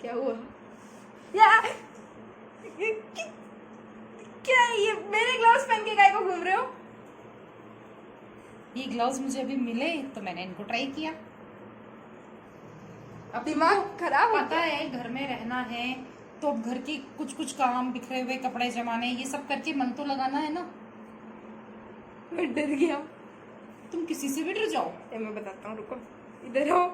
क्या हुआ? या क्या ये मेरे ग्लव्स पहन के काय को घूम रहे हो? ये ग्लव्स मुझे अभी मिले तो मैंने इनको ट्राई किया। अब दिमाग तुमको खराब हो पता गया? है घर में रहना है तो अब घर के कुछ कुछ काम, बिखरे हुए कपड़े जमाने, ये सब करके मन तो लगाना है ना। मैं डर गया। तुम किसी से भी डर जाओ। ये मैं बताता हूँ, रुको। इधर आओ।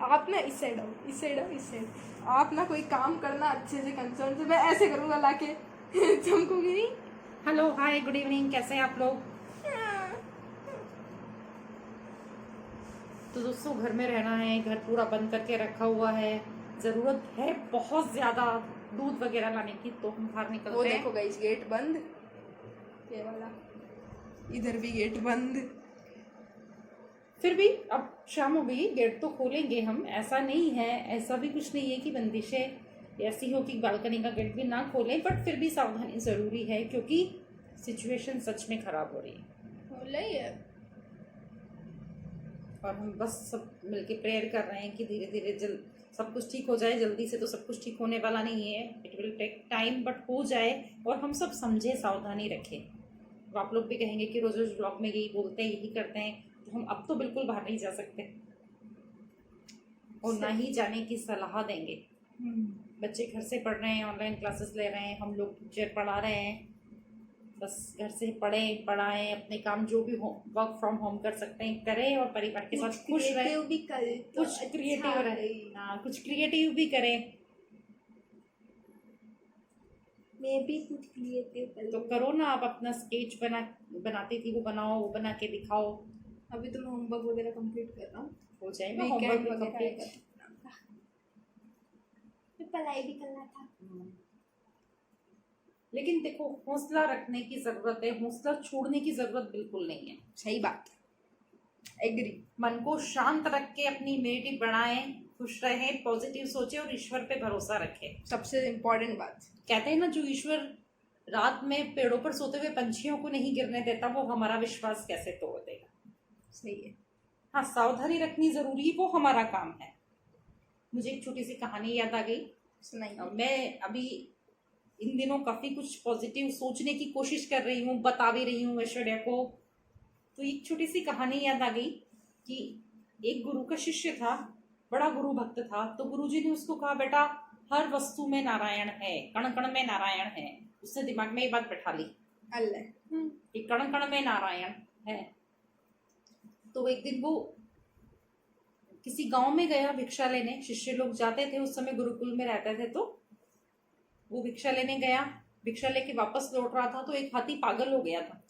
आप ना इस साइड आओ, इस साइड आओ, इस साइड। आप ना कोई काम करना अच्छे से, कंसर्न से। मैं ऐसे करूँगा लाके चमकूंगी नहीं। हेलो, हाय, गुड इवनिंग, कैसे हैं आप लोग? तो दोस्तों घर में रहना है, घर पूरा बंद करके रखा हुआ है, जरूरत है बहुत ज्यादा दूध वगैरह लाने की, तो हम बाहर वो निकलते हैं। देखो गाइस, गेट बंद। ये वाला, इधर भी गेट बंद। फिर भी अब शाम हो गई, गेट तो खोलेंगे हम, ऐसा नहीं है, ऐसा भी कुछ नहीं है कि बंदिशें ऐसी हो कि बालकनी का गेट भी ना खोलें, बट फिर भी सावधानी जरूरी है क्योंकि सिचुएशन सच में खराब हो रही है। बोला ही है। और हम बस सब मिलके प्रेयर कर रहे हैं कि धीरे धीरे सब कुछ ठीक हो जाए। जल्दी से तो सब कुछ ठीक होने वाला नहीं है, it will take time, but हो जाए और हम सब समझे, सावधानी रखें। तो आप लोग भी कहेंगे कि रोज रोज ब्लॉग में यही बोलते हैं, यही करते हैं, तो हम अब तो बिल्कुल बाहर नहीं जा सकते और ना ही जाने की सलाह देंगे। बच्चे घर से पढ़ रहे हैं, ऑनलाइन क्लासेस ले रहे हैं, हम लोग टीचर पढ़ा रहे हैं, बस घर से पढ़ें, पढ़ाएं, अपने काम जो भी वर्क फ्रॉम होम कर सकते हैं करें और परिवार के साथ खुश रहें। भी कर तो कुछ क्रिएटिव अच्छा रहे, रही। हाँ, कुछ क्रिएटिव भी करें। मैं भी कुछ क्रिएटिव कर तो करो ना, आप अपना स्केच बनाती थी वो बनाओ, वो बना के दिखाओ। अभी तो मैं होमवर्क वगैरह कंप्लीट कर रहा हूँ। हो जाएगा वीकेंड होमवर्क भी वगैरह कंप्लीट। करना था। फिर पढ़ाई भी करना था। लेकिन देखो, हौसला रखने की जरूरत है, हौसला छोड़ने की जरूरत बिल्कुल नहीं है। सही बात, एग्री। मन को शांत रख के अपनी इम्यूनिटी बढ़ाएं, खुश रहें, पॉजिटिव सोचें और ईश्वर पे भरोसा रखें। सबसे इम्पोर्टेंट बात। कहते हैं ना, जो ईश्वर रात में पेड़ों पर सोते हुए पंछियों को नहीं गिरने देता, वो हमारा विश्वास कैसे तोड़ देगा। सही है। हाँ, सावधानी रखनी जरूरी, वो हमारा काम है। मुझे एक छोटी सी कहानी याद आ गई, सुनाइए। मैं अभी इन दिनों काफी कुछ पॉजिटिव सोचने की कोशिश कर रही हूँ, बता भी रही हूँ ऐश्वर्या को। तो एक छोटी सी कहानी याद आ गई कि एक गुरु का शिष्य था, बड़ा गुरु भक्त था। तो गुरुजी ने उसको कहा, बेटा हर वस्तु में नारायण है, कण कण में नारायण है। उसने दिमाग में ये बात बैठा ली अल्लाह। कि कण कण में नारायण है। तो एक दिन वो किसी गांव में गया भिक्षा लेने, शिष्य लोग जाते थे उस समय, गुरुकुल में रहते थे, तो वो भिक्षा लेने गया। भिक्षा लेके वापस लौट रहा था तो एक हाथी पागल हो गया था।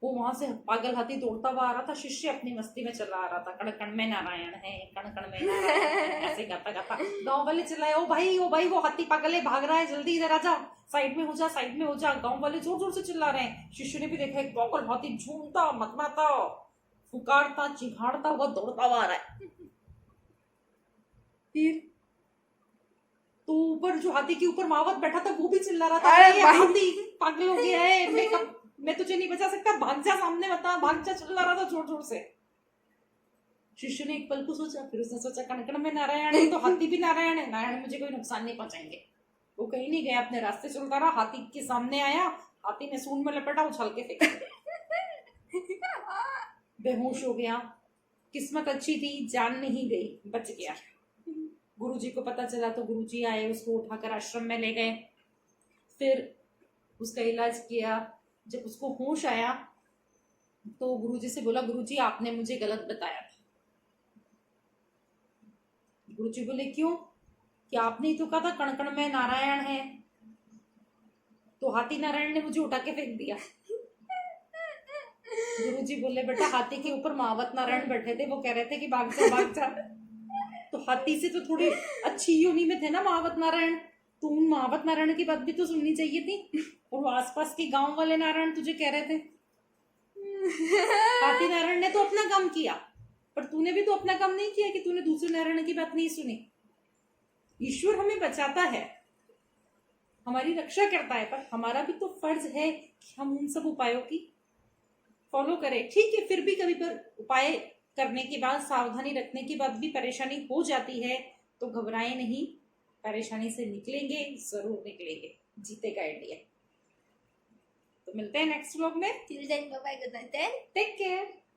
वो वहां से पागल हाथी दौड़ता हुआ आ रहा था, शिष्य अपनी मस्ती में चला आ रहा था, कण कण में नारायण है, कण कण में नारायण है, ऐसे गाता गाता। गांव वाले चिल्लाए, ओ भाई वो हाथी पागल है, भाग रहा है, जल्दी इधर आ जा, साइड में हो जा, साइड में हो जा। गांव वाले जोर जोर से चिल्ला रहे हैं। शिष्य ने भी देखा, एक पागल हाथी झूमता, मतमाता, पुकारता, चिघाड़ता हुआ दौड़ता हुआ आ रहा है। फिर तो ऊपर जो हाथी के ऊपर महावत बैठा था वो भी चिल्ला रहा था, अरे ये भाई! हाथी पागल हो गया है, मैं तुझे नहीं बचा सकता, भाग जा, सामने बता, भाग जा, चिल्ला रहा था जोर जोर से। शिष्य ने एक पल को सोचा, फिर उसने सोचा, कण कण में नारायण है तो हाथी भी नारायण है, नारायण मुझे कोई नुकसान नहीं पहुंचाएंगे। वो कहीं नहीं गया, अपने रास्ते चलता रहा, हाथी के सामने आया, हाथी ने सूंड में लपेटा, उछल के फेंक दिया। बेहोश हो गया। किस्मत अच्छी थी, जान नहीं गई, बच गया। गुरुजी को पता चला तो गुरुजी आए, उसको उठाकर आश्रम में ले गए, फिर उसका इलाज किया। जब उसको होश आया तो गुरुजी से बोला, गुरुजी आपने मुझे गलत बताया था। गुरुजी बोले, क्यों? कि आपने ही तो कहा था कण कण में नारायण है, तो हाथी नारायण ने मुझे उठा के फेंक दिया। गुरुजी बोले, बेटा हाथी के ऊपर महावत नारायण बैठे थे, वो कह रहे थे कि भाग जा भाग जा, तो हाथी से तो थोड़ी अच्छी योनि में थे ना महावत नारायण, तो उन महावत नारायण की बात भी तो सुननी चाहिए थी। और वो आसपास के गांव वाले नारायण तुझे कह रहे थे। हाथी नारायण ने तो अपना काम किया, पर तूने भी तो अपना काम नहीं किया कि तूने दूसरे नारायण की बात नहीं सुनी। ईश्वर हमें बचाता है, हमारी रक्षा करता है, पर हमारा भी तो फर्ज है कि हम उन सब उपायों की फॉलो करें। ठीक है, फिर भी कभी पर उपाय करने के बाद, सावधानी रखने के बाद भी परेशानी हो जाती है, तो घबराए नहीं, परेशानी से निकलेंगे, जरूर निकलेंगे, जीतेगा इंडिया। तो मिलते हैं नेक्स्ट व्लॉग में। Till then, bye bye, good night, and take care.